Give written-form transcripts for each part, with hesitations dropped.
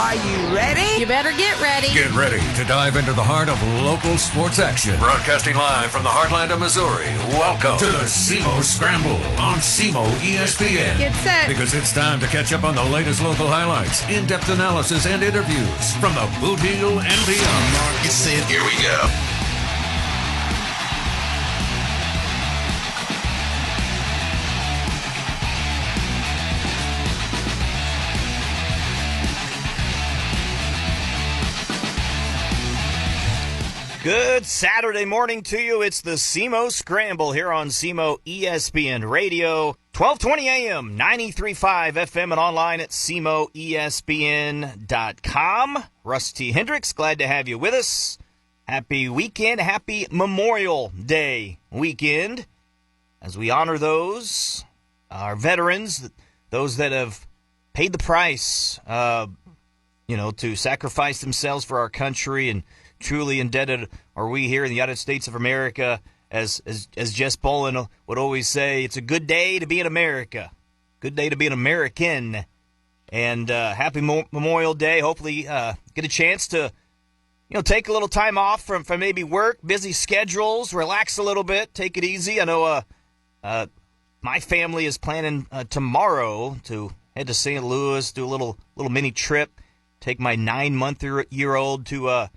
Are you ready? You better get ready. Get ready to dive into the heart of local sports action. Broadcasting live from the heartland of Missouri. Welcome to the SEMO Scramble on SEMO ESPN. Get set. Because it's time to catch up on the latest local highlights, in-depth analysis, and interviews from the Boot Heel and beyond. Get set. Here we go. Good Saturday morning to you. It's the SEMO Scramble here on SEMO ESPN Radio. 1220 AM, 93.5 FM, and online at SEMOESPN.com. Rusty Hendricks, glad to have you with us. Happy weekend, happy Memorial Day weekend. As we honor those, our veterans, those that have paid the price, to sacrifice themselves for our country, and truly indebted are we here in the United States of America. As Jess Bolin would always say, it's a good day to be in America. Good day to be an American. And happy Memorial Day. Hopefully get a chance to, take a little time off from maybe work, busy schedules, relax a little bit, take it easy. I know my family is planning tomorrow to head to St. Louis, do a little mini trip, take my 9-month-year-old to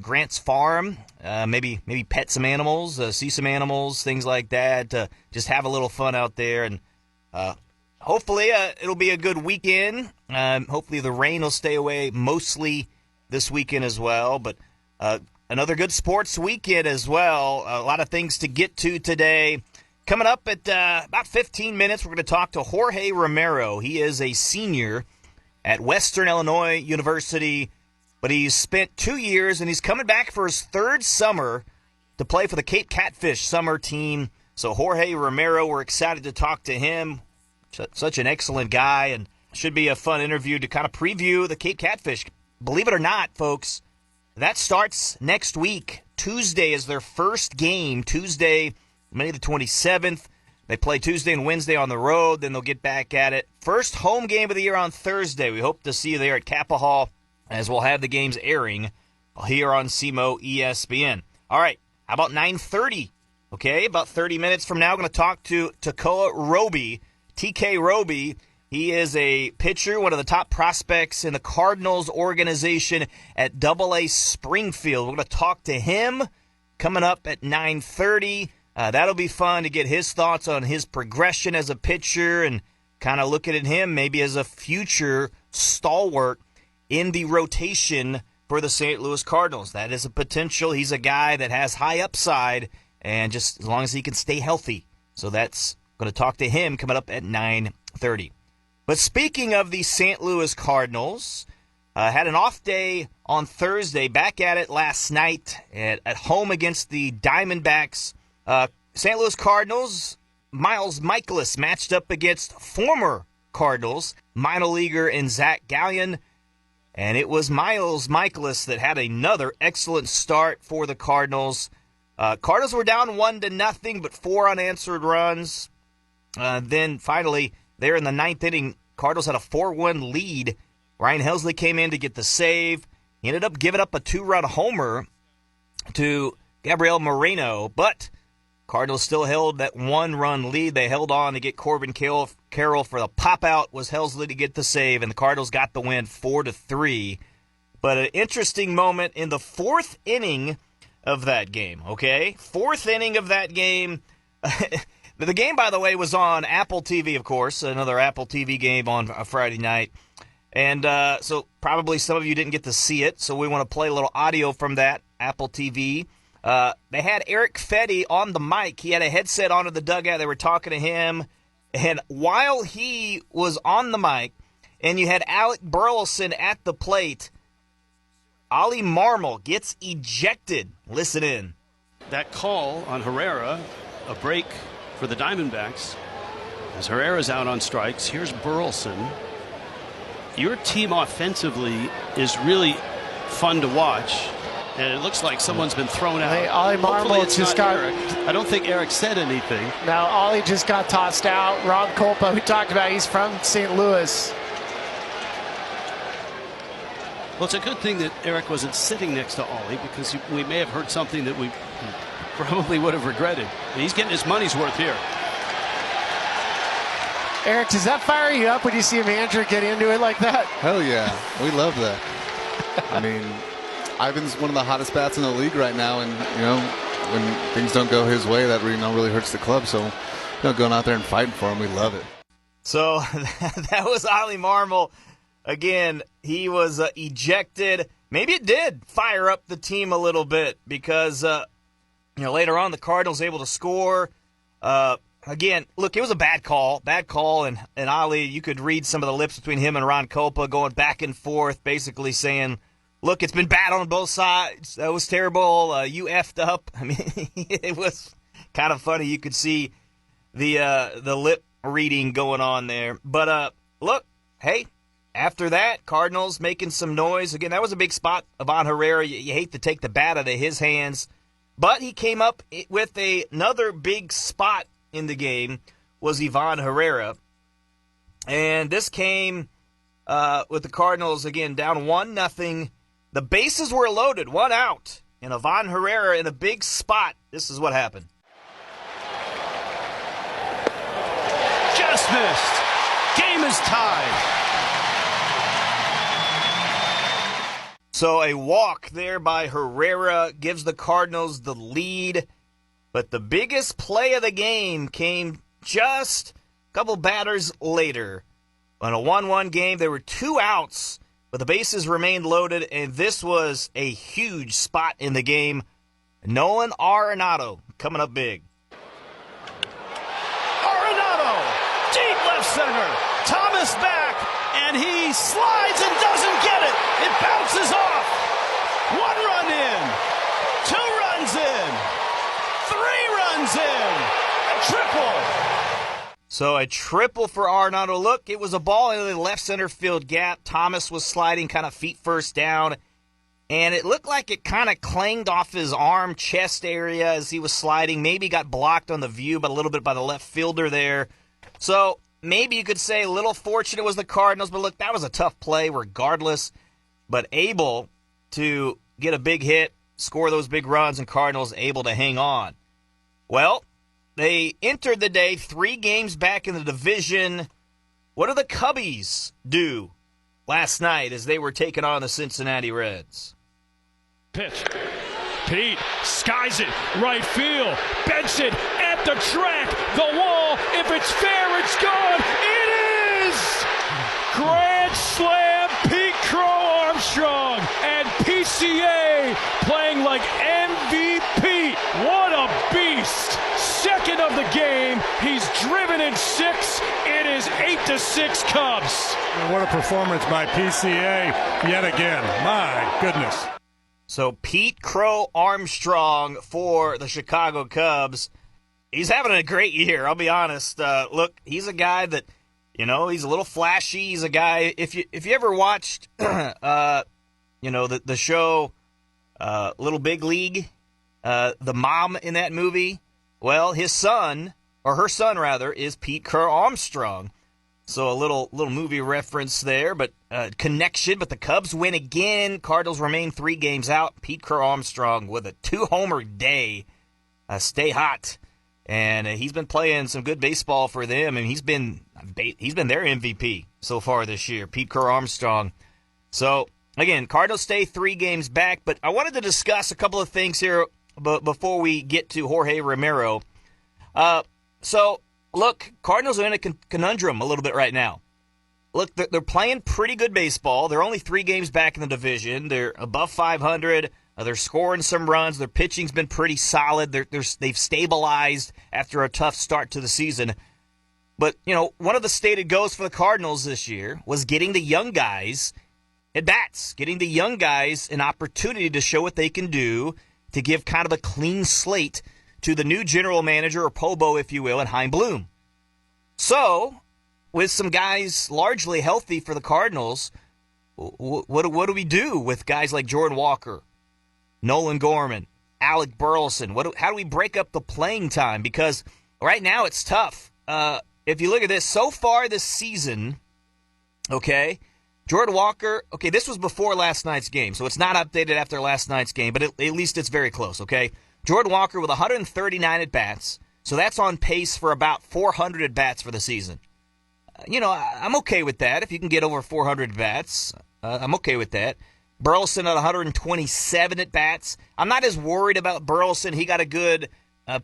Grant's Farm, maybe pet some animals, see some animals, things like that. Just have a little fun out there, and hopefully it'll be a good weekend. Hopefully the rain will stay away mostly this weekend as well. But another good sports weekend as well. A lot of things to get to today. Coming up at about 15 minutes, we're going to talk to Jorge Romero. He is a senior at Western Illinois University, but he's spent 2 years, and he's coming back for his third summer to play for the Cape Catfish summer team. So Jorge Romero, we're excited to talk to him. Such an excellent guy, and should be a fun interview to kind of preview the Cape Catfish. Believe it or not, folks, that starts next week. Tuesday is their first game, Tuesday, May the 27th. They play Tuesday and Wednesday on the road, then they'll get back at it. First home game of the year on Thursday. We hope to see you there at Kappa Hall, as we'll have the games airing here on SEMO ESPN. All right, how about 9:30? Okay, about 30 minutes from now, I'm going to talk to Takoa Roby, TK Roby. He is a pitcher, one of the top prospects in the Cardinals organization at AA Springfield. We're going to talk to him coming up at 9:30. That'll be fun to get his thoughts on his progression as a pitcher and kind of looking at him maybe as a future stalwart in the rotation for the St. Louis Cardinals. That is a potential. He's a guy that has high upside, and just as long as he can stay healthy. So that's going to talk to him coming up at 9:30. But speaking of the St. Louis Cardinals, had an off day on Thursday, back at it last night at home against the Diamondbacks. St. Louis Cardinals, Miles Mikolas matched up against former Cardinals minor leaguer and Zach Gallen. And it was Miles Mikolas that had another excellent start for the Cardinals. Cardinals were down 1-0, but 4 unanswered runs. Then finally, there in the 9th inning, Cardinals had a 4-1 lead. Ryan Helsley came in to get the save. He ended up giving up a 2-run homer to Gabriel Moreno, but Cardinals still held that 1-run lead. They held on to get Corbin Carroll for the pop-out. Was Helsley to get the save, and the Cardinals got the win 4-3. But an interesting moment in the 4th inning of that game, okay? 4th inning of that game. The game, by the way, was on Apple TV, of course, another Apple TV game on a Friday night. And so probably some of you didn't get to see it, so we want to play a little audio from that, Apple TV. They had Eric Fetty on the mic. He had a headset onto the dugout. They were talking to him. And while he was on the mic, and you had Alec Burleson at the plate, Ollie Marmol gets ejected. Listen in. That call on Herrera, a break for the Diamondbacks. As Herrera's out on strikes, here's Burleson. Your team offensively is really fun to watch. And it looks like someone's been thrown out. Hey, Ollie Marmol just got... Eric. I don't think Eric said anything. Now, Ollie just got tossed out. Rob Kolpa, we talked about, he's from St. Louis. Well, it's a good thing that Eric wasn't sitting next to Ollie, because we may have heard something that we probably would have regretted. He's getting his money's worth here. Eric, does that fire you up when you see a manager get into it like that? Hell yeah. We love that. I mean, Ivan's one of the hottest bats in the league right now, and, when things don't go his way, that really hurts the club. So, going out there and fighting for him, we love it. So that was Ollie Marmol. Again, he was ejected. Maybe it did fire up the team a little bit because, later on the Cardinals able to score. Again, look, it was a bad call, and Ollie, you could read some of the lips between him and Ron Copa going back and forth, basically saying, look, it's been bad on both sides. That was terrible. You effed up. I mean, it was kind of funny. You could see the lip reading going on there. But, look, hey, after that, Cardinals making some noise. Again, that was a big spot. Ivan Herrera, you hate to take the bat out of his hands. But he came up with another big spot in the game, was Ivan Herrera. And this came with the Cardinals, again, down 1-0. The bases were loaded, 1 out. And Ivan Herrera in a big spot. This is what happened. Just missed. Game is tied. So a walk there by Herrera gives the Cardinals the lead. But the biggest play of the game came just a couple batters later. On a 1-1 game, there were 2 outs, but the bases remained loaded, and this was a huge spot in the game. Nolan Arenado coming up big. Arenado, deep left center. Thomas back, and he slides and doesn't get it. It bounces off. 1 run in, 2 runs in, 3 runs in, a triple. So a triple for Arenado. Look, it was a ball into the left center field gap. Thomas was sliding kind of feet first down, and it looked like it kind of clanged off his arm, chest area as he was sliding. Maybe got blocked on the view, but a little bit by the left fielder there. So maybe you could say a little fortunate was the Cardinals, but look, that was a tough play regardless. But able to get a big hit, score those big runs, and Cardinals able to hang on. Well, they entered the day 3 games back in the division. What did the Cubbies do last night as they were taking on the Cincinnati Reds? Pitch. Pete skies it, right field, bends it at the track, the wall. If it's fair, it's gone. It is! Grand slam, Pete Crow Armstrong, and PCA playing like MVP. What a beast! Second of the game, he's driven in 6. It is 8-6 Cubs. What a performance by PCA yet again. My goodness. So Pete Crow Armstrong for the Chicago Cubs. He's having a great year, I'll be honest. Look, he's a guy that, he's a little flashy. He's a guy, if you ever watched, the show Little Big League, the mom in that movie, well, his son, or her son rather, is Pete Crow Armstrong. So a little movie reference there, but connection. But the Cubs win again. Cardinals remain 3 games out. Pete Crow Armstrong with a 2-homer day. Stay hot, and he's been playing some good baseball for them. And he's been their MVP so far this year. Pete Crow Armstrong. So again, Cardinals stay 3 games back. But I wanted to discuss a couple of things here before we get to Jorge Romero. So, look, Cardinals are in a conundrum a little bit right now. Look, they're playing pretty good baseball. They're only 3 games back in the division. They're above 500. They're scoring some runs. Their pitching's been pretty solid. They've stabilized after a tough start to the season. But, one of the stated goals for the Cardinals this year was getting the young guys at bats, getting the young guys an opportunity to show what they can do, to give kind of a clean slate to the new general manager, or Pobo, if you will, and Chaim Bloom. So, with some guys largely healthy for the Cardinals, what do we do with guys like Jordan Walker, Nolan Gorman, Alec Burleson? How do we break up the playing time? Because right now it's tough. If you look at this, so far this season, okay, Jordan Walker, okay, this was before last night's game, so it's not updated after last night's game, but at least it's very close, okay? Jordan Walker with 139 at-bats, so that's on pace for about 400 at-bats for the season. I'm okay with that. If you can get over 400 at-bats, I'm okay with that. Burleson at 127 at-bats. I'm not as worried about Burleson. He got a good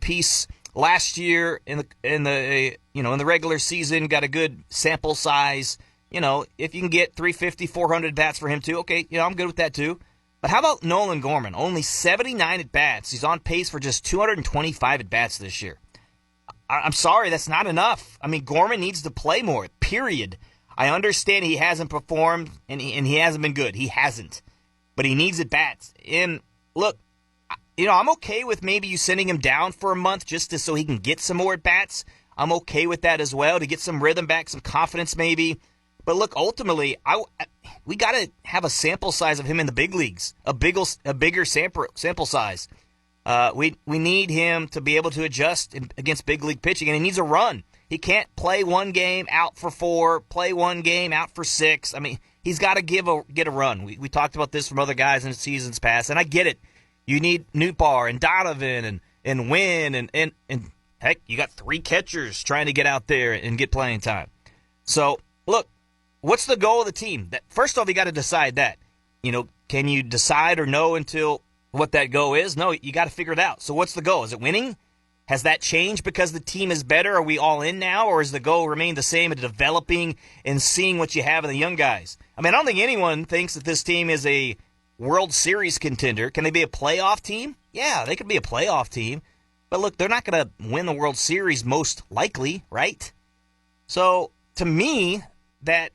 piece last year in the regular season, got a good sample size. If you can get 350, 400 bats for him too, okay, I'm good with that too. But how about Nolan Gorman? Only 79 at-bats. He's on pace for just 225 at-bats this year. I'm sorry, that's not enough. I mean, Gorman needs to play more, period. I understand he hasn't performed and he hasn't been good. He hasn't. But he needs at-bats. And look, I'm okay with maybe you sending him down for a month just so he can get some more at-bats. I'm okay with that as well, to get some rhythm back, some confidence maybe. But look, ultimately, we got to have a sample size of him in the big leagues, a bigger sample size. We need him to be able to adjust against big league pitching, and he needs a run. He can't play one game out for 4, play one game out for 6. I mean, he's got to get a run. We talked about this from other guys in seasons past, and I get it. You need Nootbaar and Donovan and Wynn, and heck, you got 3 catchers trying to get out there and get playing time. So, look, what's the goal of the team? First off, you got to decide that. Can you decide or know until what that goal is? No, you got to figure it out. So what's the goal? Is it winning? Has that changed because the team is better? Are we all in now? Or is the goal remain the same of developing and seeing what you have in the young guys? I mean, I don't think anyone thinks that this team is a World Series contender. Can they be a playoff team? Yeah, they could be a playoff team. But look, they're not going to win the World Series most likely, right? So to me, that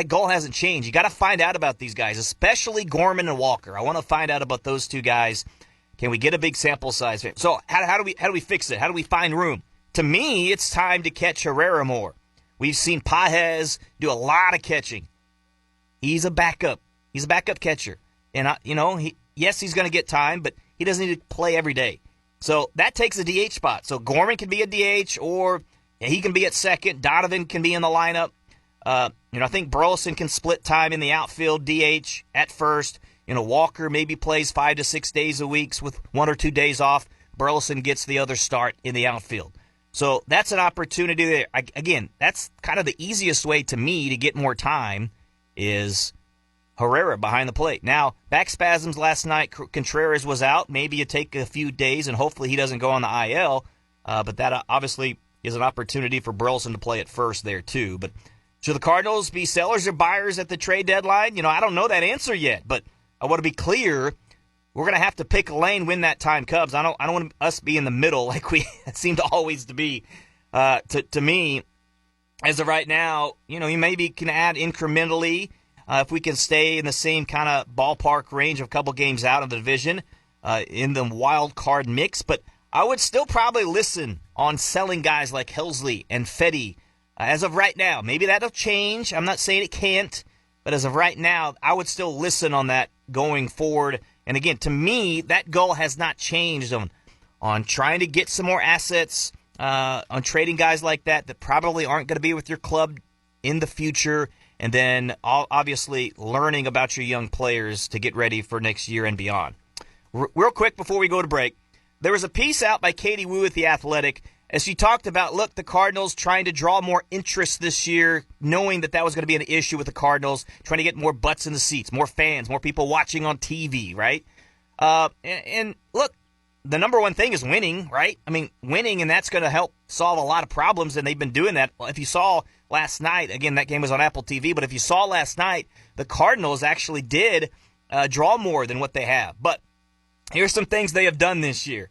goal hasn't changed. You got to find out about these guys, especially Gorman and Walker. I want to find out about those 2 guys. Can we get a big sample size? So how do we fix it? How do we find room? To me, it's time to catch Herrera more. We've seen Pages do a lot of catching. He's a backup. He's a backup catcher, and he's going to get time, but he doesn't need to play every day. So that takes a DH spot. So Gorman can be a DH, or he can be at second. Donovan can be in the lineup. I think Burleson can split time in the outfield, DH at first. Walker maybe plays 5 to 6 days a week with 1 or 2 days off. Burleson gets the other start in the outfield. So that's an opportunity there. Again, that's kind of the easiest way to me to get more time is Herrera behind the plate. Now, back spasms last night, Contreras was out. Maybe you take a few days and hopefully he doesn't go on the IL. But that obviously is an opportunity for Burleson to play at first there too. But should the Cardinals be sellers or buyers at the trade deadline? I don't know that answer yet, but I want to be clear. We're going to have to pick a lane when that time comes. I don't want us to be in the middle like we seem to always to be. To me, as of right now, you maybe can add incrementally if we can stay in the same kind of ballpark range of a couple games out of the division in the wild card mix. But I would still probably listen on selling guys like Helsley and Fetty. As of right now, maybe that'll change. I'm not saying it can't, but as of right now, I would still listen on that going forward. And again, to me, that goal has not changed on trying to get some more assets, on trading guys like that probably aren't going to be with your club in the future, and then obviously learning about your young players to get ready for next year and beyond. Real quick before we go to break, there was a piece out by Katie Wu at The Athletic as she talked about, look, the Cardinals trying to draw more interest this year, knowing that was going to be an issue with the Cardinals, trying to get more butts in the seats, more fans, more people watching on TV, right? And look, the number one thing is winning, right? I mean, winning, and that's going to help solve a lot of problems, and they've been doing that. If you saw last night, again, that game was on Apple TV, but if you saw last night, the Cardinals actually did draw more than what they have. But here's some things they have done this year.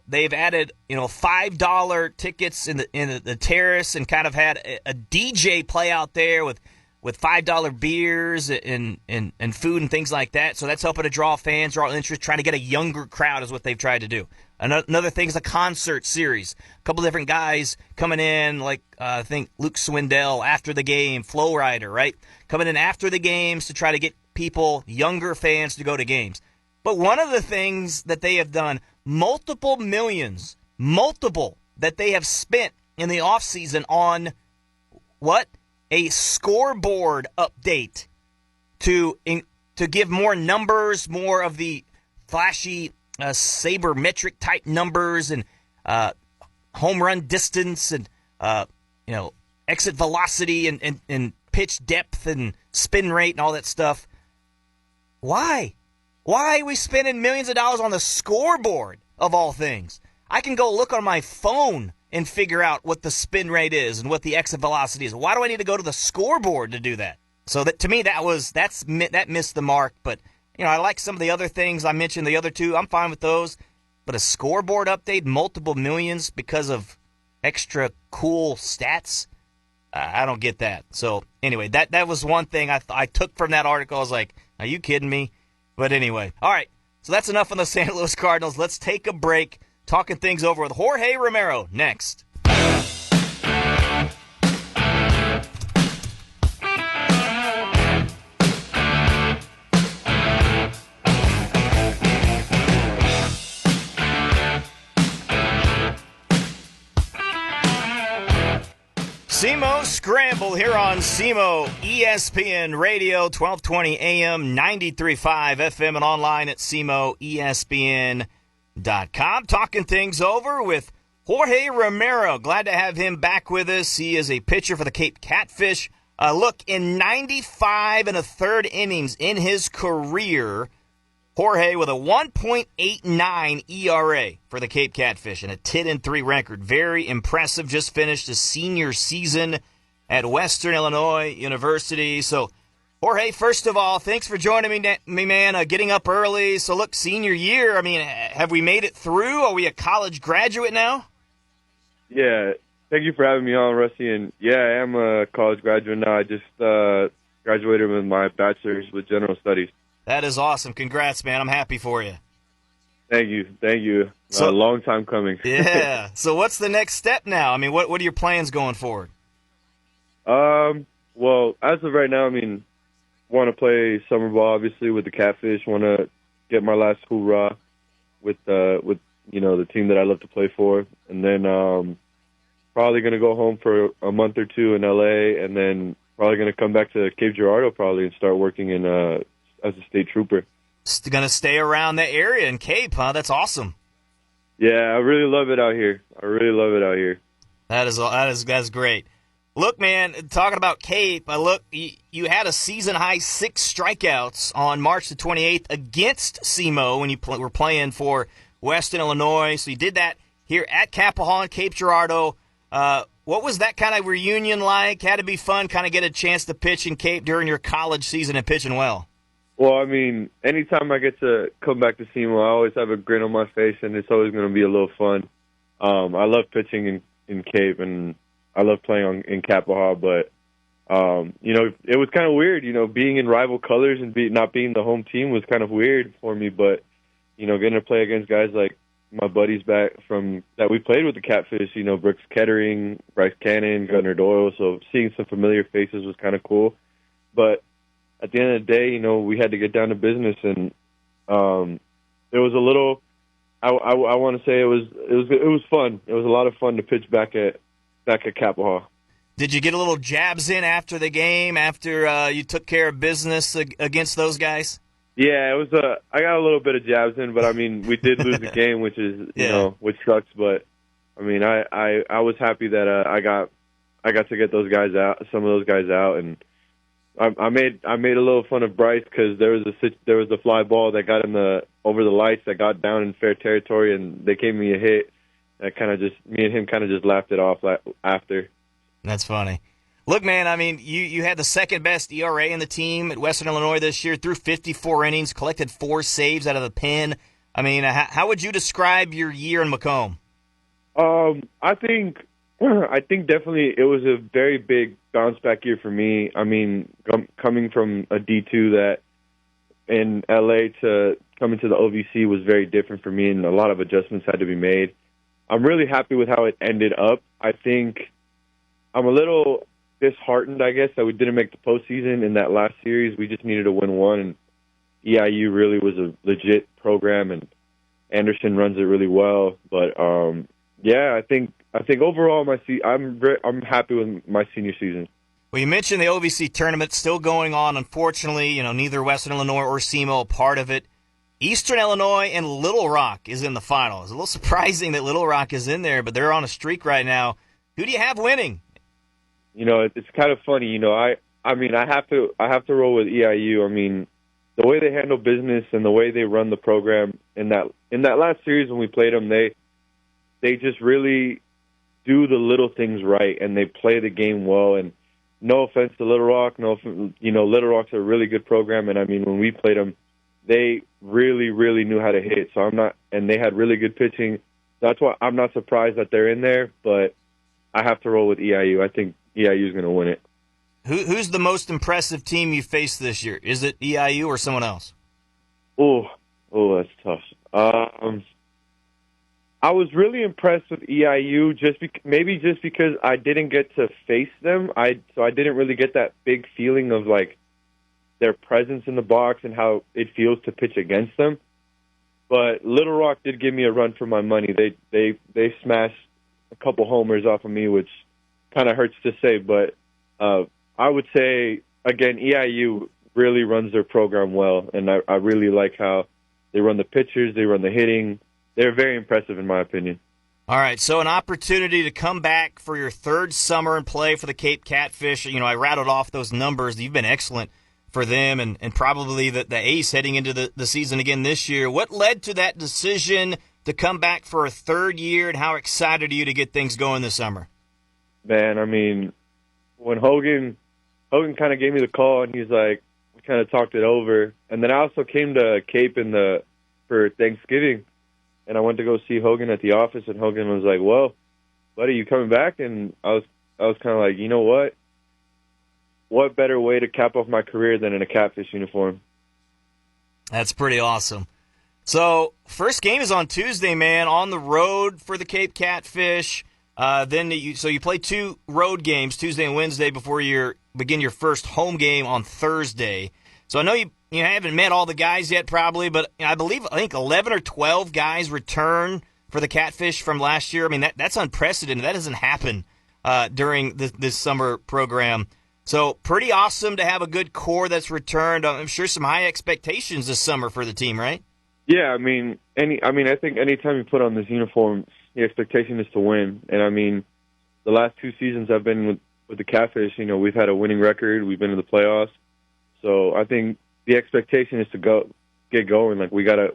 They've added, $5 tickets in the terrace and kind of had a DJ play out there with $5 beers and food and things like that. So that's helping to draw fans, draw interest, trying to get a younger crowd is what they've tried to do. Another thing is a concert series. A couple different guys coming in, like I think Luke Swindell after the game, Flow Rider, right? Coming in after the games to try to get people, younger fans, to go to games. But one of the things that they have done, multiple millions, that they have spent in the offseason on what? a scoreboard update to give more numbers, more of the flashy sabermetric type numbers and home run distance and exit velocity and pitch depth and spin rate and all that stuff. Why? Why are we spending millions of dollars on the scoreboard of all things? I can go look on my phone and figure out what the spin rate is and what the exit velocity is. Why do I need to go to the scoreboard to do that? So that to me that missed the mark. But I like some of the other things I mentioned. The other two, I'm fine with those. But a scoreboard update, multiple millions because of extra cool stats, I don't get that. So anyway, that was one thing I took from that article. I was like, are you kidding me? But anyway, all right. So that's enough on the St. Louis Cardinals. Let's take a break. Talking things over with Jorge Romero next. SEMO Scramble here on SEMO ESPN Radio, 1220 AM, 93.5 FM, and online at SEMOESPN.com. Talking things over with Jorge Romero. Glad to have him back with us. He is a pitcher for the Cape Catfish. Look, in 95 and a third innings in his career, Jorge with a 1.89 ERA for the Cape Catfish and a 10-3 record. Very impressive. Just finished his senior season at Western Illinois University. So, Jorge, first of all, thanks for joining me, man. Getting up early. So, look, senior year, I mean, have we made it through? Are we a college graduate now? Yeah, thank you for having me on, Rusty. And, yeah, I am a college graduate now. I just graduated with my bachelor's with general studies. That is awesome. Congrats, man. I'm happy for you. Thank you. So, a long time coming. Yeah. So what's the next step now? I mean, what are your plans going forward? Well, as of right now, I mean, want to play summer ball, obviously, with the Catfish. Want to get my last hoorah with the team that I love to play for. And then probably going to go home for a month or two in L.A., and then probably going to come back to Cape Girardeau probably and start working in as a state trooper. Going to stay around the area in Cape, huh? That's awesome. Yeah, I really love it out here. That's great. Look, man, talking about Cape, you had a season-high 6 strikeouts on March the 28th against SEMO when you were playing for Western Illinois. So you did that here at Capitol Hall in Cape Girardeau. What was that kind of reunion like? Had to be fun, kind of get a chance to pitch in Cape during your college season and pitching well. Well, I mean, anytime I get to come back to SEMO, I always have a grin on my face, and it's always going to be a little fun. I love pitching in Cape, and I love playing in Capitol Hall, but, it was kind of weird, being in rival colors and not being the home team was kind of weird for me, but, getting to play against guys like my buddies back from that we played with the Catfish, Brooks Kettering, Bryce Cannon, Gunnar Doyle, so seeing some familiar faces was kind of cool. But at the end of the day, we had to get down to business, and it was a little. I want to say it was fun. It was a lot of fun to pitch back at Capitol Hall. Did you get a little jabs in after the game? After you took care of business against those guys? Yeah, it was. I got a little bit of jabs in, but I mean, we did lose the game, which is which sucks. But I mean, I was happy that I got to get those guys out, some of those guys out, and. I made a little fun of Bryce because there was a fly ball that got over the lights that got down in fair territory, and they gave me a hit. Me and him kind of just laughed it off after. That's funny. Look, man, I mean, you had the second best ERA in the team at Western Illinois this year, through 54 innings, collected 4 saves out of the pen. I mean, how would you describe your year in Macomb? I think definitely it was a very big bounce back year for me. I mean, coming from a D2 that in LA to coming to the OVC was very different for me, and a lot of adjustments had to be made. I'm really happy with how it ended up. I think I'm a little disheartened, I guess, that we didn't make the postseason in that last series. We just needed to win one, and EIU really was a legit program, and Anderson runs it really well. But I think overall I'm happy with my senior season. Well, you mentioned the OVC tournament still going on. Unfortunately, neither Western Illinois or SEMO are part of it. Eastern Illinois and Little Rock is in the final. It's a little surprising that Little Rock is in there, but they're on a streak right now. Who do you have winning? It's kind of funny. I have to roll with EIU. I mean, the way they handle business and the way they run the program in that last series when we played them, they just really do the little things right and they play the game well. And no offense to Little Rock, Little Rock's a really good program, and I mean when we played them, they really, really knew how to hit. And they had really good pitching. That's why I'm not surprised that they're in there, but I have to roll with EIU. I think EIU is going to win it. Who's the most impressive team you faced this year? Is it EIU or someone else? Oh, that's tough. I was really impressed with EIU maybe just because I didn't get to face them. So I didn't really get that big feeling of like their presence in the box and how it feels to pitch against them. But Little Rock did give me a run for my money. They smashed a couple homers off of me, which kind of hurts to say, but I would say, again, EIU really runs their program well, and I really like how they run the pitchers, they run the hitting. They're very impressive, in my opinion. All right, so an opportunity to come back for your third summer and play for the Cape Catfish. I rattled off those numbers. You've been excellent for them and probably the ace heading into the season again this year. What led to that decision to come back for a third year, and how excited are you to get things going this summer? Man, I mean, when Hogan kind of gave me the call, and he's like, we kind of talked it over. And then I also came to Cape for Thanksgiving, and I went to go see Hogan at the office, and Hogan was like, well, buddy, you coming back? And I was kind of like, you know what? What better way to cap off my career than in a Catfish uniform? That's pretty awesome. So first game is on Tuesday, man, on the road for the Cape Catfish. Then you play two road games, Tuesday and Wednesday, before you begin your first home game on Thursday. So I know you haven't met all the guys yet probably, but I think 11 or 12 guys return for the Catfish from last year. I mean, that's unprecedented. That doesn't happen during this summer program. So pretty awesome to have a good core that's returned. I'm sure some high expectations this summer for the team, right? Yeah, I think anytime you put on this uniform, the expectation is to win. And I mean, the last two seasons I've been with the Catfish, we've had a winning record. We've been in the playoffs. So I think the expectation is to get going. Like we gotta.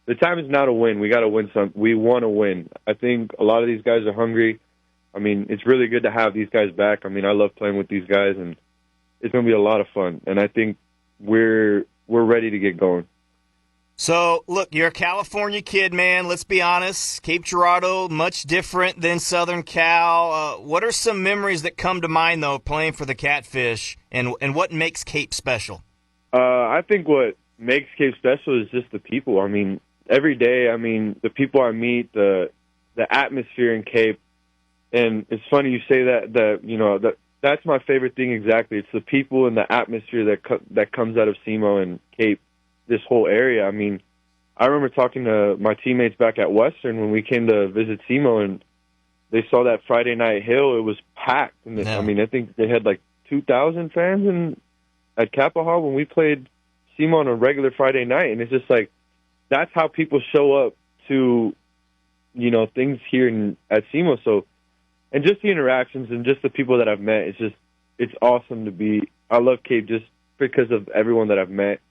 The time is now to win. We gotta win some. We want to win. I think a lot of these guys are hungry. I mean, it's really good to have these guys back. I mean, I love playing with these guys, and it's gonna be a lot of fun. And I think we're ready to get going. So, look, you're a California kid, man. Let's be honest. Cape Girardeau, much different than Southern Cal. What are some memories that come to mind, though, playing for the Catfish, and what makes Cape special? I think what makes Cape special is just the people. I mean, every day, the people I meet, the atmosphere in Cape, and it's funny you say that's my favorite thing exactly. It's the people and the atmosphere that comes out of SEMO and Cape. This whole area. I mean, I remember talking to my teammates back at Western when we came to visit SEMO, and they saw that Friday night hill. It was packed. And yeah. I think they had like 2,000 fans at Kappa Hall when we played SEMO on a regular Friday night. And it's just like, that's how people show up to, things here at SEMO. So, and just the interactions and just the people that I've met, it's awesome to be. I love Cape just because of everyone that I've met.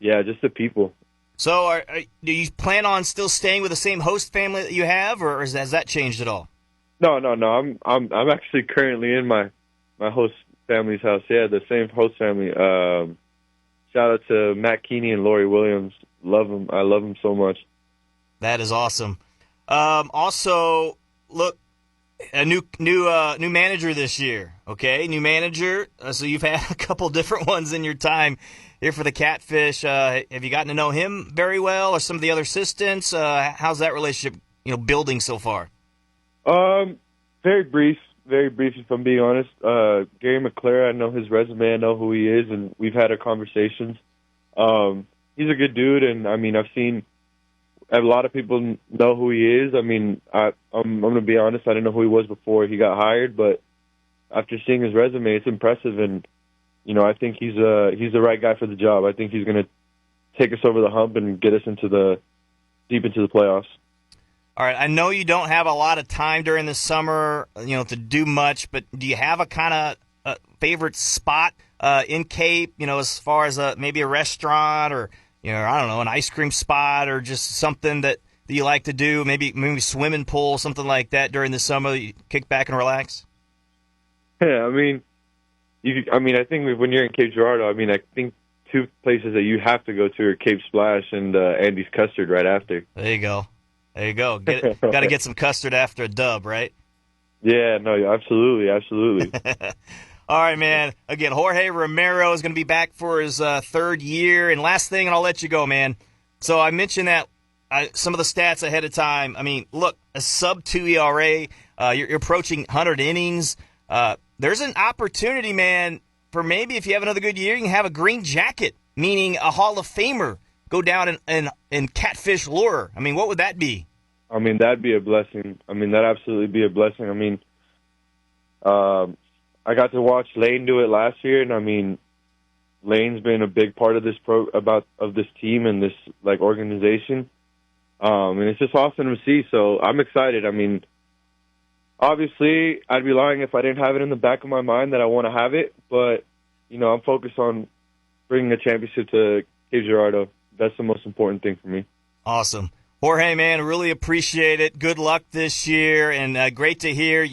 Yeah, just the people. So, do you plan on still staying with the same host family that you have, or has that changed at all? No. I'm actually currently in my host family's house. Yeah, the same host family. Shout out to Matt Keeney and Lori Williams. Love them. I love them so much. That is awesome. Also, look, a new manager this year. Okay, new manager. So you've had a couple different ones in your time here for the Catfish. Have you gotten to know him very well, or some of the other assistants? How's that relationship, building so far? Very brief, if I'm being honest. Gary McClure, I know his resume, I know who he is, and we've had our conversations. He's a good dude, and I've seen a lot of people know who he is. I'm going to be honest, I didn't know who he was before he got hired, but after seeing his resume, it's impressive, and I think he's the right guy for the job. I think he's going to take us over the hump and get us deep into the playoffs. All right, I know you don't have a lot of time during the summer, to do much, but do you have a kind of favorite spot in Cape, as far as maybe a restaurant or, I don't know, an ice cream spot or just something that you like to do, maybe swimming pool, something like that during the summer that you kick back and relax? Yeah, I think when you're in Cape Girardeau, I think two places that you have to go to are Cape Splash and Andy's Custard right after. There you go. Got to get some custard after a dub, right? Yeah, no, absolutely. All right, man. Again, Jorge Romero is going to be back for his third year. And last thing, and I'll let you go, man. So I mentioned that some of the stats ahead of time. Look, a sub-2 ERA. You're approaching 100 innings. There's an opportunity, man, for maybe if you have another good year, you can have a green jacket, meaning a Hall of Famer, go down and catfish lure. What would that be? That'd be a blessing. That'd absolutely be a blessing. I got to watch Lane do it last year, and Lane's been a big part of this of this team and this organization. And it's just awesome to see. So I'm excited. Obviously, I'd be lying if I didn't have it in the back of my mind that I want to have it. But I'm focused on bringing a championship to Cape Girardeau. That's the most important thing for me. Awesome. Jorge, man, really appreciate it. Good luck this year, and great to hear,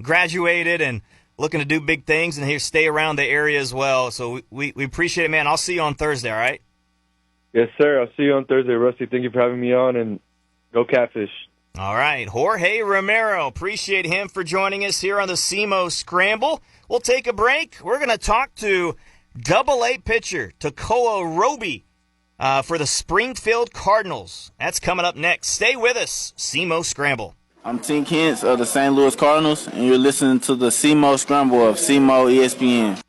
graduated and looking to do big things and stay around the area as well. So we appreciate it, man. I'll see you on Thursday, all right? Yes, sir. I'll see you on Thursday, Rusty. Thank you for having me on, and go Catfish. All right. Jorge Romero, appreciate him for joining us here on the SEMO Scramble. We'll take a break. We're going to talk to Double-A pitcher Tekoa Roby for the Springfield Cardinals. That's coming up next. Stay with us. SEMO Scramble. I'm Tink Hintz of the St. Louis Cardinals, and you're listening to the SEMO Scramble of SEMO ESPN.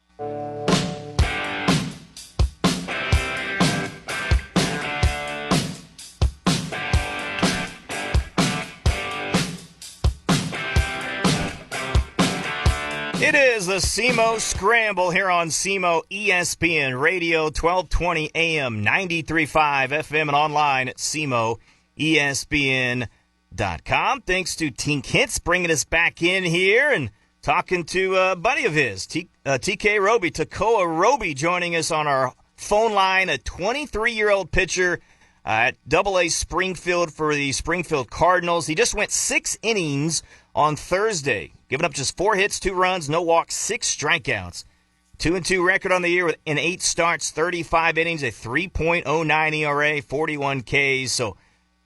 It is the SEMO Scramble here on SEMO ESPN Radio, 1220 AM, 93.5 FM, and online at SEMOESPN.com. Thanks to Tink Hintz bringing us back in here and talking to a buddy of his, TK Roby, Tekoa Roby, joining us on our phone line, a 23-year-old pitcher at Double-A Springfield for the Springfield Cardinals. He just went 6 innings on Thursday, giving up just 4 hits, 2 runs, no walks, 6 strikeouts. 2-2 record on the year in 8 starts, 35 innings, a 3.09 ERA, 41 Ks. So,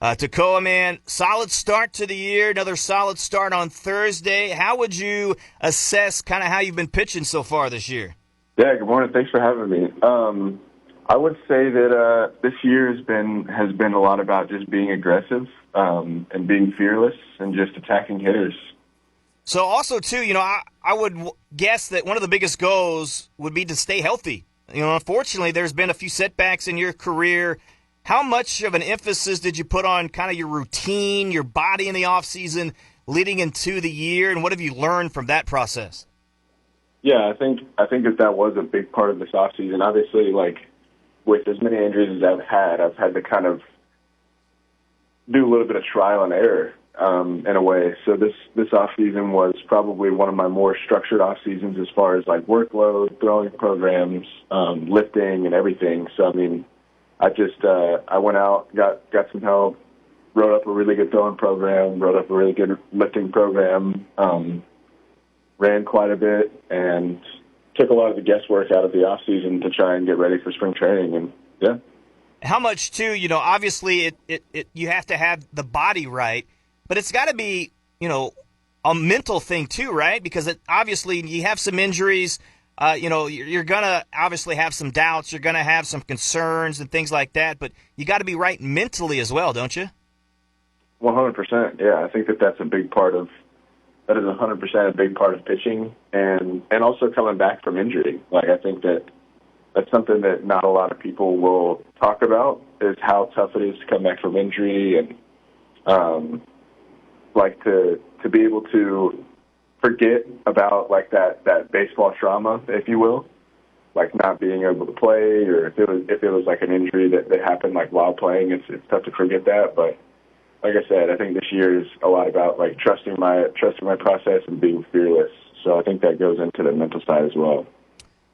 Tekoa, man, solid start to the year, another solid start on Thursday. How would you assess kind of how you've been pitching so far this year? Yeah, good morning. Thanks for having me. I would say that this year has been a lot about just being aggressive and being fearless and just attacking hitters. So also, too, I would guess that one of the biggest goals would be to stay healthy. Unfortunately, there's been a few setbacks in your career. How much of an emphasis did you put on kind of your routine, your body in the offseason leading into the year, and what have you learned from that process? Yeah, I think that was a big part of this offseason. Obviously, with as many injuries as I've had to kind of do a little bit of trial and error in a way. So this off season was probably one of my more structured off seasons as far as workload, throwing programs, lifting, and everything. So I went out, got some help, wrote up a really good throwing program, wrote up a really good lifting program, ran quite a bit, and took a lot of the guesswork out of the off season to try and get ready for spring training. And yeah. How much too? Obviously you have to have the body right, but it's got to be a mental thing too, right? Because obviously you have some injuries. You're gonna obviously have some doubts. You're gonna have some concerns and things like that. But you got to be right mentally as well, don't you? 100%. Yeah, I think that's a big part of. That is 100% a big part of pitching, and also coming back from injury. I think that's something that not a lot of people will talk about, is how tough it is to come back from injury, and to be able to forget about like that baseball trauma, if you will, like not being able to play, or if it was like an injury that happened like while playing, it's tough to forget that. But like I said, I think this year is a lot about like trusting my process and being fearless. So I think that goes into the mental side as well.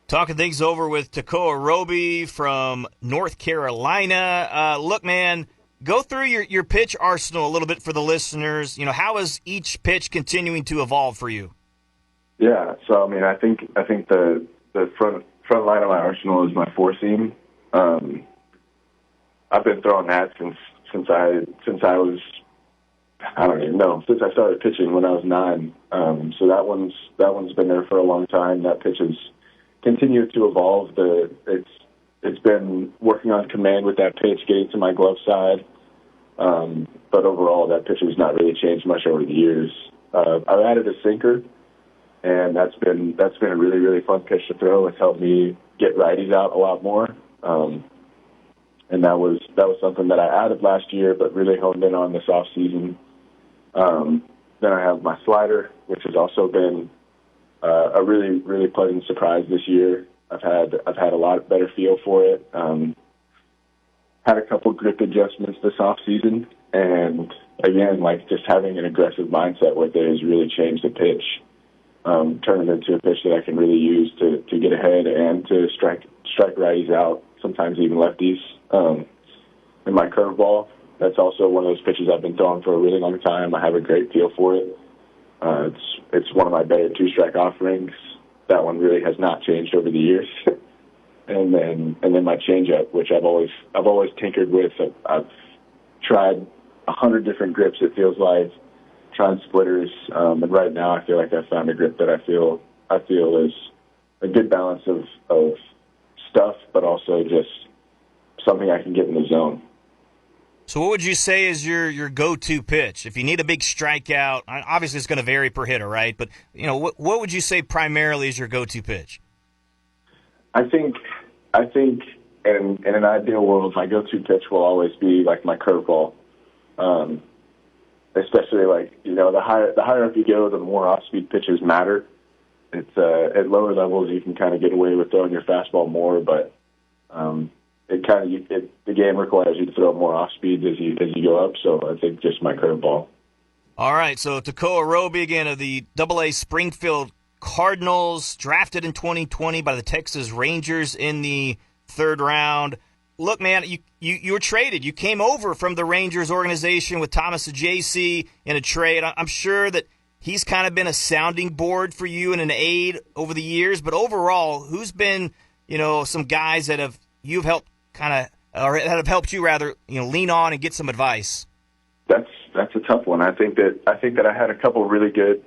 Talking things over with Tekoa Roby from North Carolina. Look, man, go through your pitch arsenal a little bit for the listeners. You know, how is each pitch continuing to evolve for you? Yeah, so I mean, I think the front line of my arsenal is my four seam. I've been throwing that since I was, I don't even know, since I started pitching when I was 9. So that one's been there for a long time. That pitch has continued to evolve. It's been working on command with that pitch, getting to my glove side. But overall, that pitch has not really changed much over the years. I've added a sinker, and that's been a really, really fun pitch to throw. It's helped me get righties out a lot more. And that was something that I added last year, but really honed in on this off season. Then I have my slider, which has also been a really, really pleasant surprise this year. I've had a lot better feel for it. Had a couple grip adjustments this off season, and again, like just having an aggressive mindset with it has really changed the pitch. Turn it into a pitch that I can really use to get ahead and to strike righties out, sometimes even lefties. And my curveball, that's also one of those pitches I've been throwing for a really long time. I have a great feel for it. It's one of my better two-strike offerings. That one really has not changed over the years. and then my changeup, which I've always tinkered with. I've tried 100 different grips, it feels like, trying splitters, and right now I feel like I've found a grip that I feel is a good balance of stuff, but also just something I can get in the zone. So what would you say is your go-to pitch? If you need a big strikeout, obviously it's going to vary per hitter, right? But, you know, what would you say primarily is your go-to pitch? I think in an ideal world, my go-to pitch will always be like my curveball. Especially like, you know, the higher up you go, the more off-speed pitches matter. It's at lower levels you can kind of get away with throwing your fastball more, but the game requires you to throw more off speeds as you go up. So I think just my curveball. All right. So Tekoa Roby again of the AA Springfield Cardinals, drafted in 2020 by the Texas Rangers in the 3rd round. Look, man, you were traded. You came over from the Rangers organization with Thomas Ajayce in a trade. I'm sure that he's kind of been a sounding board for you and an aid over the years. But overall, who's been, you know, some guys that you've helped or that have helped you rather, you know, lean on and get some advice? That's a tough one. I think that I had a couple really good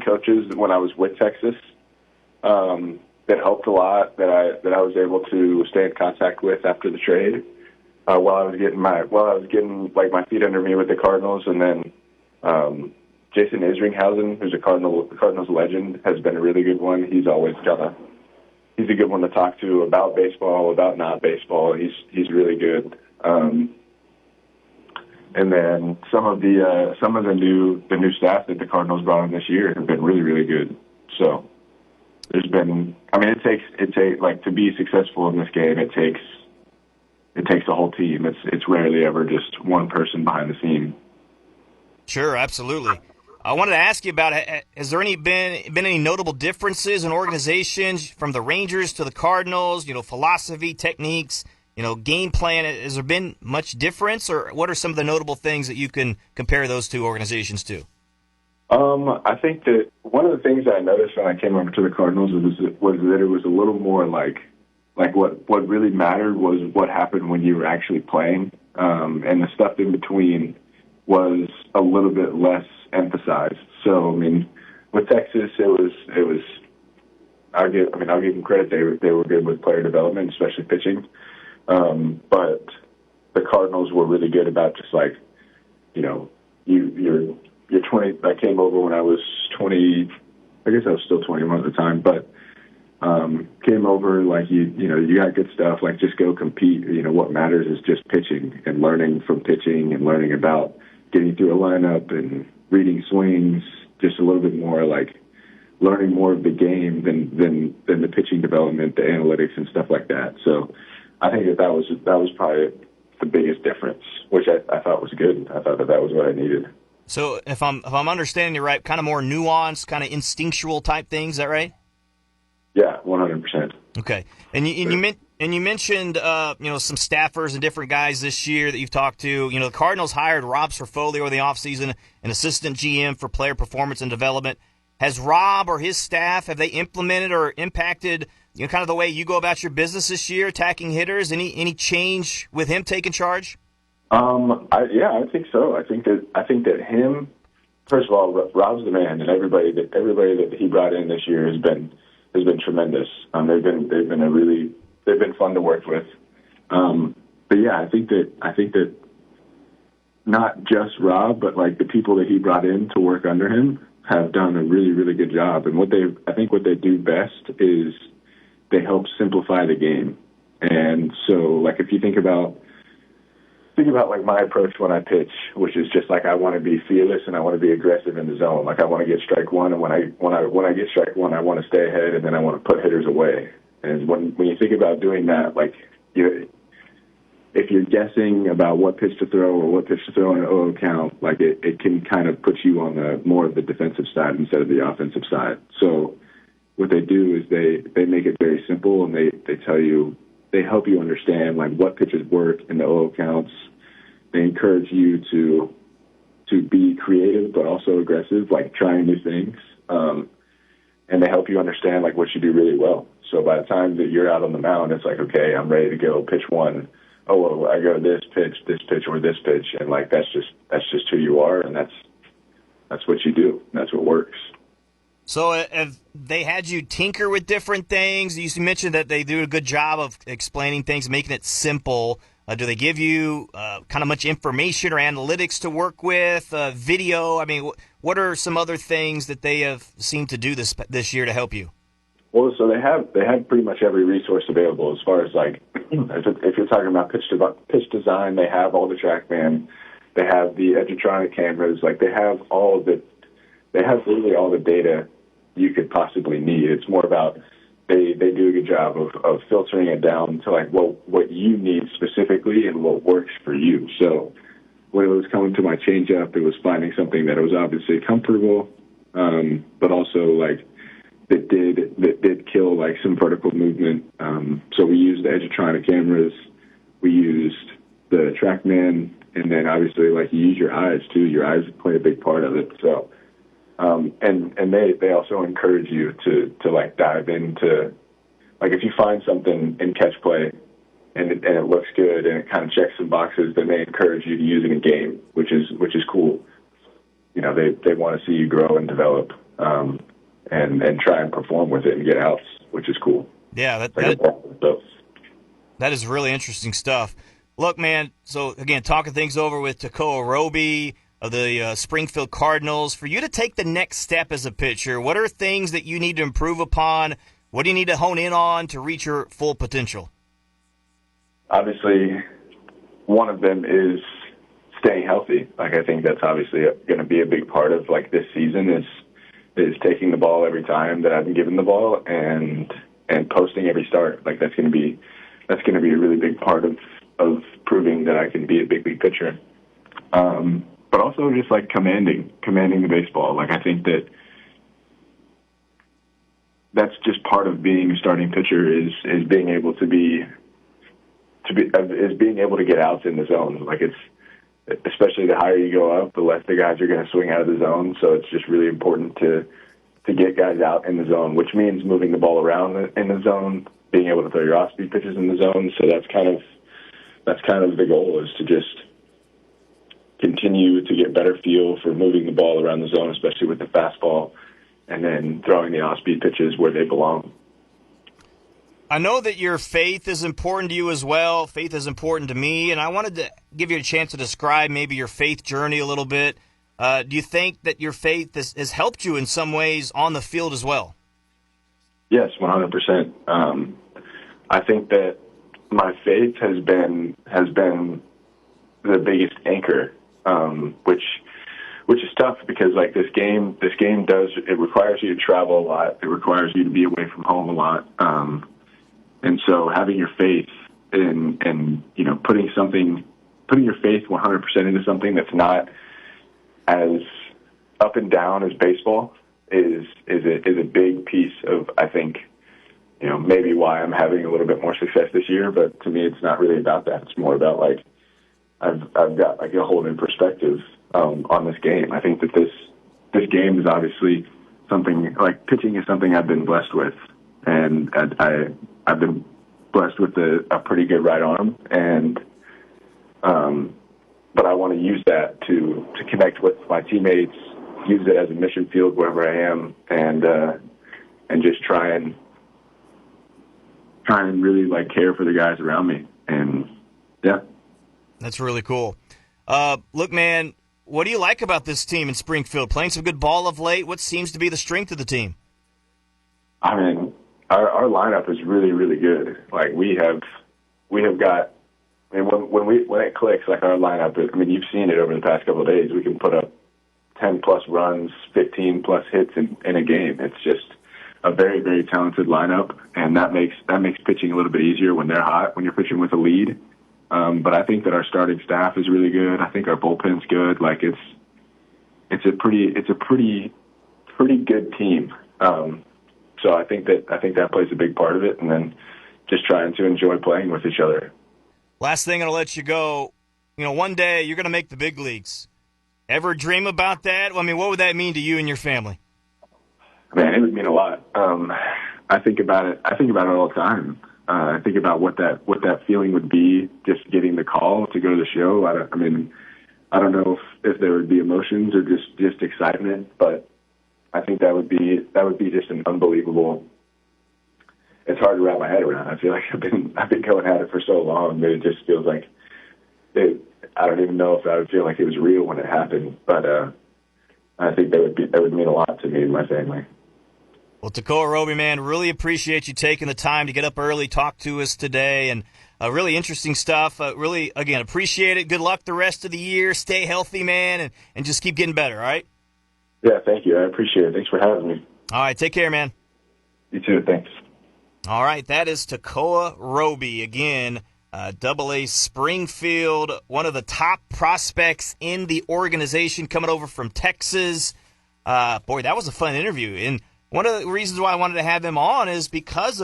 coaches when I was with Texas. That helped a lot. That I was able to stay in contact with after the trade, while I was getting like my feet under me with the Cardinals, and then Jason Isringhausen, who's a Cardinals legend, has been a really good one. He's a good one to talk to about baseball, about not baseball. He's really good. And then some of the new staff that the Cardinals brought in this year have been really, really good. So there's been, I mean, it takes like to be successful in this game. It takes a whole team. It's rarely ever just one person behind the scene. Sure, absolutely. I wanted to ask you about, has there been any notable differences in organizations from the Rangers to the Cardinals? You know, philosophy, techniques, you know, game plan. Has there been much difference, or what are some of the notable things that you can compare those two organizations to? I think that one of the things that I noticed when I came over to the Cardinals was that it was a little more like what really mattered was what happened when you were actually playing, and the stuff in between was a little bit less emphasized. So, I mean, with Texas, it was. I'll give them credit. They were good with player development, especially pitching. But the Cardinals were really good about just like, you know, you're 20. I came over when I was 20. I guess I was still 21 at the time, but came over like you know you got good stuff. Like just go compete. You know what matters is just pitching and learning from pitching and learning about getting through a lineup and reading swings. Just a little bit more like learning more of the game than the pitching development, the analytics, and stuff like that. So I think that was probably the biggest difference, which I thought was good. I thought that was what I needed. So if I'm understanding you right, kind of more nuanced, kind of instinctual type things, is that right? Yeah, 100%. Okay. And you mentioned some staffers and different guys this year that you've talked to. The Cardinals hired Rob Cerfolio over the offseason, an assistant GM for player performance and development. Has Rob or his staff, have they implemented or impacted kind of the way you go about your business this year, attacking hitters? Any change with him taking charge? I think so. I think that him, first of all, Rob's the man, and everybody that he brought in this year has been tremendous. They've been fun to work with. But yeah, I think that not just Rob, but like the people that he brought in to work under him have done a really, really good job. And what they do best is they help simplify the game. And so, like, if you think about like my approach when I pitch, which is just like I want to be fearless and I want to be aggressive in the zone. Like I want to get strike one, and when I get strike one, I want to stay ahead, and then I want to put hitters away. And when you think about doing that, like if you're guessing about what pitch to throw or what pitch to throw in an 0 count, like it can kind of put you on the more of the defensive side instead of the offensive side. So what they do is they make it very simple, and they tell you, they help you understand like what pitches work in the 0 counts. They encourage you to be creative but also aggressive, like trying new things. And they help you understand like what you do really well. So by the time that you're out on the mound, it's like, okay, I'm ready to go pitch one. Oh, well, I go this pitch, or this pitch, and like that's just who you are, and that's what you do. That's what works. So have they had you tinker with different things? You mentioned that they do a good job of explaining things, making it simple. Do they give you kind of much information or analytics to work with, video? I mean, what are some other things that they have seemed to do this year to help you? Well, so they have pretty much every resource available as far as like if you're talking about pitch design, they have all the TrackMan, they have the Edgertronic cameras, like they have really all the data you could possibly need. It's more about they do a good job of filtering it down to like what you need specifically and what works for you. So when it was coming to my changeup, it was finding something that was obviously comfortable, but also like that did kill like some vertical movement. So we used the Edgertronic cameras, we used the TrackMan, and then obviously like you use your eyes too. Your eyes play a big part of it. So and they also encourage you to like dive into, like if you find something in catch play and it looks good and it kind of checks some boxes, then they encourage you to use it in game, which is cool. They want to see you grow and develop, and try and perform with it and get outs, which is cool. Yeah, that is really interesting stuff. Look, man, so again, talking things over with Tekoa Roby of the Springfield Cardinals. For you to take the next step as a pitcher, what are things that you need to improve upon? What do you need to hone in on to reach your full potential? Obviously, one of them is staying healthy. Like I think that's obviously going to be a big part of like this season is taking the ball every time that I've been given the ball and posting every start. Like that's going to be a really big part of proving that I can be a big league pitcher. But also just like commanding the baseball. Like I think that's just part of being a starting pitcher is being able to being able to get outs in the zone. Like it's especially the higher you go up, the less the guys are going to swing out of the zone. So it's just really important to get guys out in the zone, which means moving the ball around in the zone, being able to throw your off-speed pitches in the zone. So that's kind of the goal, is to just continue to get better feel for moving the ball around the zone, especially with the fastball, and then throwing the off-speed pitches where they belong. I know that your faith is important to you as well. Faith is important to me, and I wanted to give you a chance to describe maybe your faith journey a little bit. Do you think that your faith has helped you in some ways on the field as well? Yes, 100%. I think that my faith has been the biggest anchor, which is tough because like this game it requires you to travel a lot. It requires you to be away from home a lot. And so having your faith in putting your faith 100% into something that's not as up and down as baseball is a big piece of, I think, maybe why I'm having a little bit more success this year. But to me, it's not really about that. It's more about like I've got like a whole new perspective on this game. I think that this game is obviously something like pitching is something I've been blessed with, and I've been blessed with a pretty good right arm, and but I want to use that to connect with my teammates, use it as a mission field wherever I am, and just try and really like care for the guys around me. And yeah, that's really cool. Look, man, what do you like about this team in Springfield? Playing some good ball of late. What seems to be the strength of the team? I mean, our lineup is really, really good. Like we have got. I mean, when it clicks, like our lineup, I mean, you've seen it over the past couple of days. We can put up 10-plus runs, 15-plus hits in a game. It's just a very, very talented lineup, and that makes pitching a little bit easier when they're hot, when you're pitching with a lead. But I think that our starting staff is really good. I think our bullpen's good. Like it's a pretty good team. So I think that plays a big part of it, and then just trying to enjoy playing with each other. Last thing, I'll let you go. One day you're going to make the big leagues. Ever dream about that? I mean, what would that mean to you and your family? Man, it would mean a lot. I think about it all the time. I think about what that feeling would be, just getting the call to go to the show. I don't know if there would be emotions or just excitement, but I think that would be just an unbelievable. It's hard to wrap my head around. I feel like I've been going at it for so long that it just feels like I don't even know if I would feel like it was real when it happened. But I think that would mean a lot to me and my family. Well, Tekoa Roby, man, really appreciate you taking the time to get up early, talk to us today, and really interesting stuff. Really, again, appreciate it. Good luck the rest of the year. Stay healthy, man, and just keep getting better, all right? Yeah, thank you. I appreciate it. Thanks for having me. All right, take care, man. You too. Thanks. All right, that is Tekoa Roby, again, Double-A Springfield, one of the top prospects in the organization, coming over from Texas. Boy, that was a fun interview, and one of the reasons why I wanted to have him on is because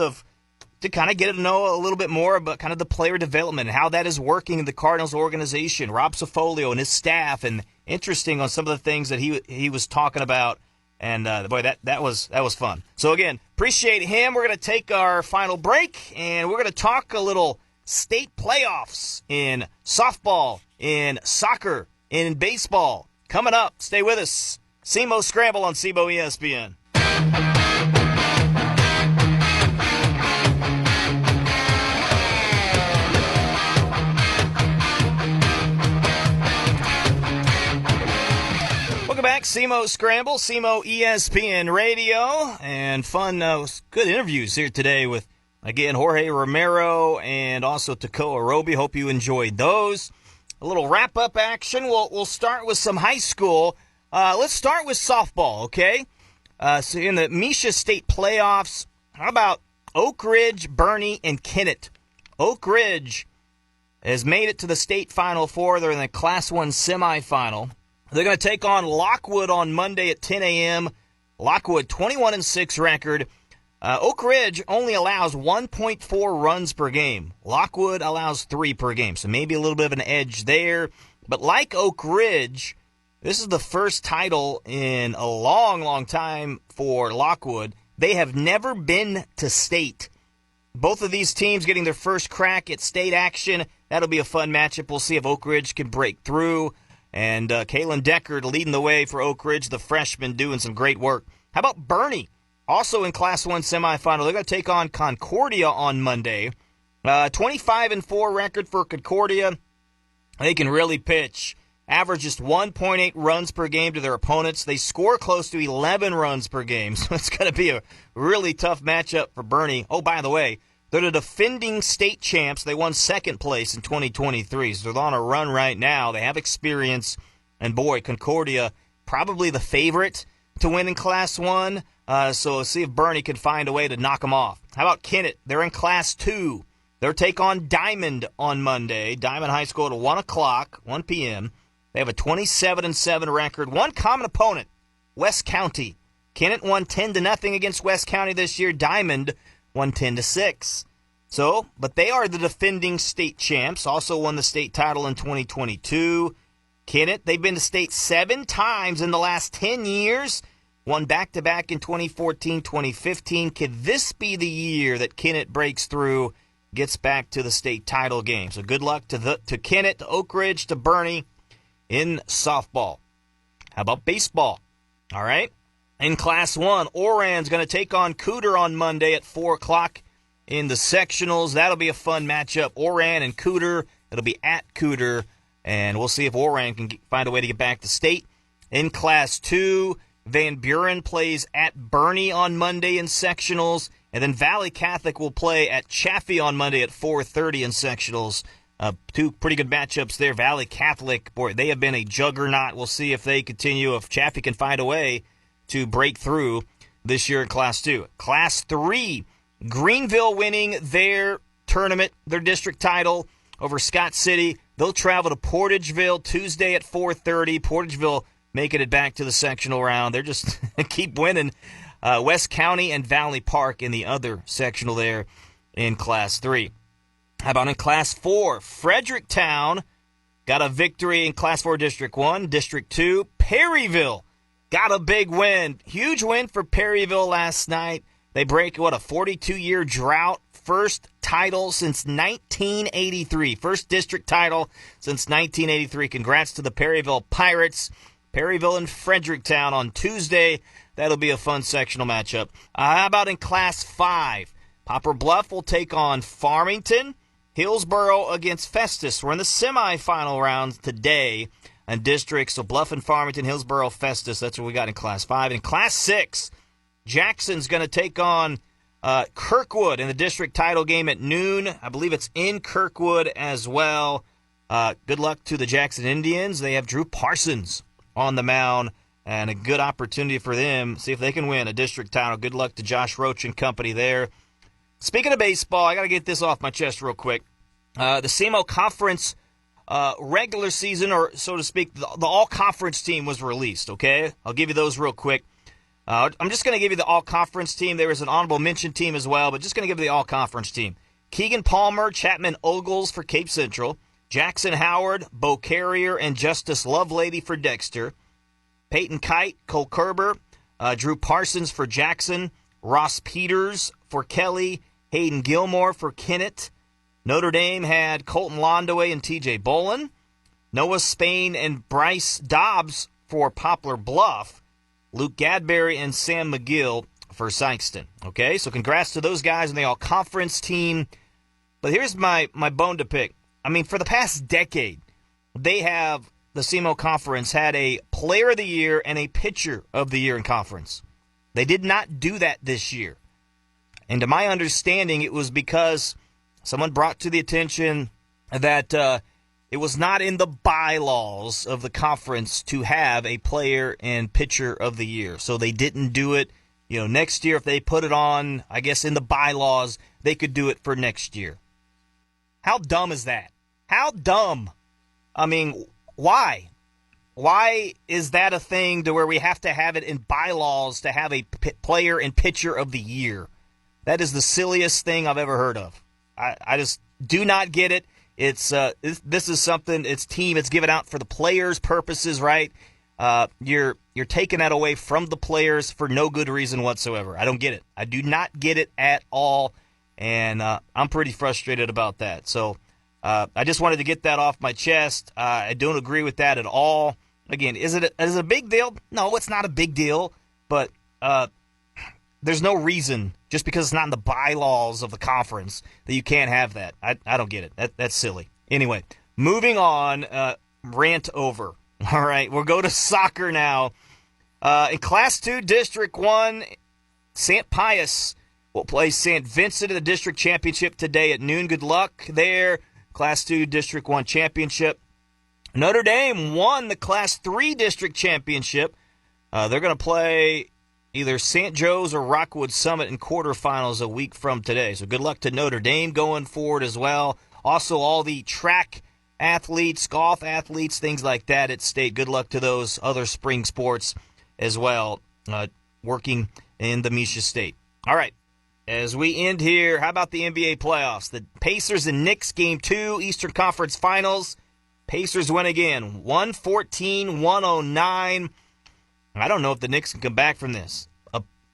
to kind of get to know a little bit more about kind of the player development and how that is working in the Cardinals organization, Rob Cifolio and his staff, and interesting on some of the things that he was talking about. And boy, that was fun. So again, appreciate him. We're going to take our final break, and we're going to talk a little state playoffs in softball, in soccer, in baseball. Coming up, stay with us. SEMO Scramble on SEMO ESPN. Welcome back, SEMO Scramble, SEMO ESPN Radio, and fun, good interviews here today with, again, Jorge Romero and also Tekoa Roby. Hope you enjoyed those. A little wrap-up action. We'll start with some high school. Let's start with softball, okay? So in the Misha State playoffs, how about Oak Ridge, Bernie, and Kennett? Oak Ridge has made it to the state Final Four. They're in the Class 1 semifinal. They're going to take on Lockwood on Monday at 10 a.m. Lockwood, 21-6 record. Oak Ridge only allows 1.4 runs per game. Lockwood allows 3 per game, so maybe a little bit of an edge there. But like Oak Ridge, this is the first title in a long, long time for Lockwood. They have never been to state. Both of these teams getting their first crack at state action. That'll be a fun matchup. We'll see if Oak Ridge can break through. And Kalen Deckard leading the way for Oak Ridge, the freshman, doing some great work. How about Bernie? Also in Class 1 semifinal. They're going to take on Concordia on Monday. 25-4 record for Concordia. They can really pitch. Average just 1.8 runs per game to their opponents. They score close to 11 runs per game. So it's going to be a really tough matchup for Bernie. Oh, by the way, they're the defending state champs. They won second place in 2023, so they're on a run right now. They have experience, and boy, Concordia probably the favorite to win in Class 1. So let's see if Bernie can find a way to knock them off. How about Kennett? They're in Class 2. They'll take on Diamond on Monday. Diamond High School at 1 o'clock, 1 p.m. They have a 27-7 record. One common opponent, West County. Kennett won 10-0 against West County this year. Diamond won 10-6. So, but they are the defending state champs. Also won the state title in 2022. Kennett, they've been to state 7 times in the last 10 years. Won back-to-back in 2014, 2015. Could this be the year that Kennett breaks through, gets back to the state title game? So good luck to Kennett, to Oak Ridge, to Bernie in softball. How about baseball? All right. In Class 1, Oran's going to take on Cooter on Monday at 4 o'clock in the sectionals. That'll be a fun matchup. Oran and Cooter. It'll be at Cooter, and we'll see if Oran can find a way to get back to state. In Class 2, Van Buren plays at Bernie on Monday in sectionals, and then Valley Catholic will play at Chaffee on Monday at 4:30 in sectionals. 2 pretty good matchups there. Valley Catholic, boy, they have been a juggernaut. We'll see if they continue, if Chaffee can find a way to break through this year in Class 2. Class 3, Greenville winning their tournament, their district title over Scott City. They'll travel to Portageville Tuesday at 4:30. Portageville making it back to the sectional round. They're just keep winning. West County and Valley Park in the other sectional there in Class 3. How about in Class 4? Fredericktown got a victory in Class 4 District 1. District 2, Perryville got a big win. Huge win for Perryville last night. They break, a 42-year drought. First title since 1983. First district title since 1983. Congrats to the Perryville Pirates. Perryville and Fredericktown on Tuesday. That'll be a fun sectional matchup. How about in Class 5? Poplar Bluff will take on Farmington. Hillsboro against Festus. We're in the semifinal rounds today in districts. So Bluff and Farmington, Hillsboro, Festus. That's what we got in Class 5. In Class 6, Jackson's going to take on Kirkwood in the district title game at noon. I believe it's in Kirkwood as well. Good luck to the Jackson Indians. They have Drew Parsons on the mound, and a good opportunity for them. See if they can win a district title. Good luck to Josh Roach and company there. Speaking of baseball, I got to get this off my chest real quick. The SEMO Conference regular season, or so to speak, the all-conference team was released, okay? I'll give you those real quick. I'm just going to give you the all-conference team. There was an honorable mention team as well, but just going to give you the all-conference team. Keegan Palmer, Chapman Ogles for Cape Central. Jackson Howard, Bo Carrier, and Justice Lovelady for Dexter. Peyton Kite, Cole Kerber, Drew Parsons for Jackson. Ross Peters for Kelly. Hayden Gilmore for Kennett. Notre Dame had Colton Londaway and TJ Bolin. Noah Spain and Bryce Dobbs for Poplar Bluff. Luke Gadberry and Sam McGill for Sykeston. Okay, so congrats to those guys in the all-conference team. But here's my bone to pick. I mean, for the past decade, they have, the SEMO Conference, had a Player of the Year and a Pitcher of the Year in conference. They did not do that this year. And to my understanding, it was because someone brought to the attention that it was not in the bylaws of the conference to have a Player and Pitcher of the Year. So they didn't do it. You know, next year, if they put it on, I guess, in the bylaws, they could do it for next year. How dumb is that? How dumb? I mean, why? Why is that a thing to where we have to have it in bylaws to have a Player and Pitcher of the Year? That is the silliest thing I've ever heard of. I just do not get it. It's this is something, it's team, it's given out for the players' purposes, right? You're taking that away from the players for no good reason whatsoever. I don't get it. I do not get it at all, and I'm pretty frustrated about that. So I just wanted to get that off my chest. I don't agree with that at all. Again, is it a big deal? No, it's not a big deal, but there's no reason, just because it's not in the bylaws of the conference, that you can't have that. I don't get it. That's silly. Anyway, moving on, rant over. All right, we'll go to soccer now. In Class 2, District 1, St. Pius will play St. Vincent in the district championship today at noon. Good luck there. Class 2, District 1 championship. Notre Dame won the Class 3 district championship They're going to play either St. Joe's or Rockwood Summit in quarterfinals a week from today. So good luck to Notre Dame going forward as well. Also, all the track athletes, golf athletes, things like that at state. Good luck to those other spring sports as well, working in the Misha State. All right, as we end here, how about the NBA playoffs? The Pacers and Knicks Game 2, Eastern Conference Finals. Pacers win again, 114-109. I don't know if the Knicks can come back from this.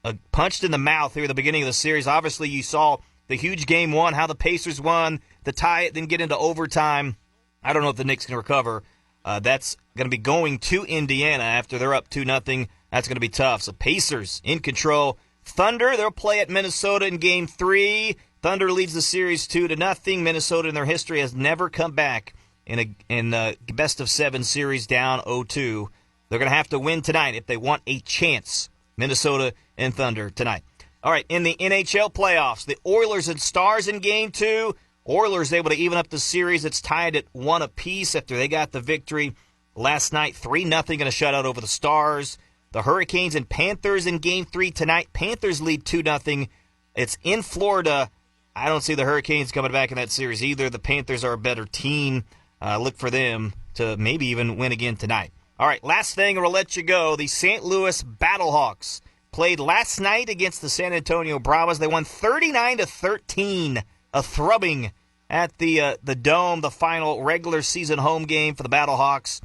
A punched in the mouth here at the beginning of the series. Obviously, you saw the huge Game 1, how the Pacers won, the tie it, then get into overtime. I don't know if the Knicks can recover. That's going to be going to Indiana after they're up 2-0. That's going to be tough. So Pacers in control. Thunder, they'll play at Minnesota in Game 3. Thunder leads the series 2-0. Minnesota in their history has never come back in a best-of-7 series down 0-2. They're going to have to win tonight if they want a chance. Minnesota and Thunder tonight. All right, in the NHL playoffs, the Oilers and Stars in Game 2. Oilers able to even up the series. It's tied at 1 apiece after they got the victory last night. 3-0 in a shutout over the Stars. The Hurricanes and Panthers in Game 3 tonight. Panthers lead 2-0. It's in Florida. I don't see the Hurricanes coming back in that series either. The Panthers are a better team. Look for them to maybe even win again tonight. All right, last thing, and we'll let you go. The St. Louis Battlehawks played last night against the San Antonio Bravos. They won 39-13, a thrubbing at the Dome, the final regular season home game for the Battlehawks.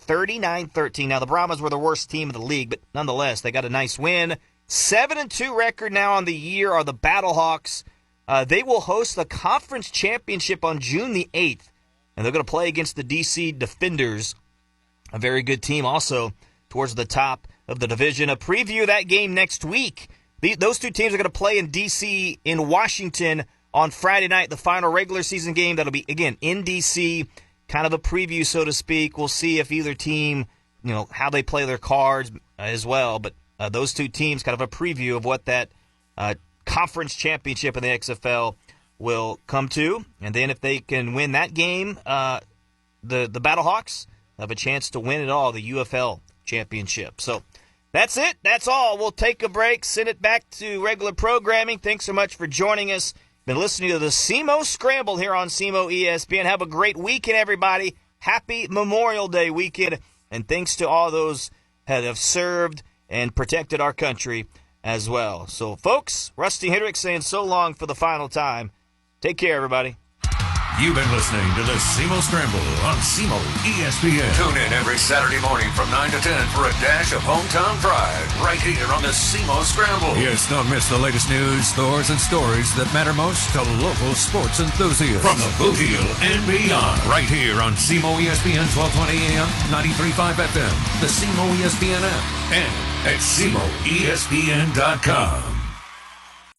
39-13. Now, the Bravos were the worst team in the league, but nonetheless, they got a nice win. 7-2 record now on the year are the Battlehawks. They will host the conference championship on June the 8th, and they're going to play against the D.C. Defenders. A very good team also towards the top of the division. A preview of that game next week. Those two teams are going to play in D.C. in Washington on Friday night, the final regular season game. That'll be, again, in D.C., kind of a preview, so to speak. We'll see if either team, how they play their cards as well. But those two teams, kind of a preview of what that conference championship in the XFL will come to. And then if they can win that game, the Battlehawks have a chance to win it all, the UFL championship. So that's it. That's all. We'll take a break, send it back to regular programming. Thanks so much for joining us. Been listening to the SEMO Scramble here on SEMO ESPN. Have a great weekend, everybody. Happy Memorial Day weekend. And thanks to all those that have served and protected our country as well. So, folks, Rusty Hendricks saying so long for the final time. Take care, everybody. You've been listening to the SEMO Scramble on SEMO ESPN. Tune in every Saturday morning from 9 to 10 for a dash of hometown pride right here on the SEMO Scramble. Yes, don't miss the latest news, scores, and stories that matter most to local sports enthusiasts. From the Boot Heel and beyond. Right here on SEMO ESPN 1220 AM, 93.5 FM, the SEMO ESPN app, and at SEMOESPN.com.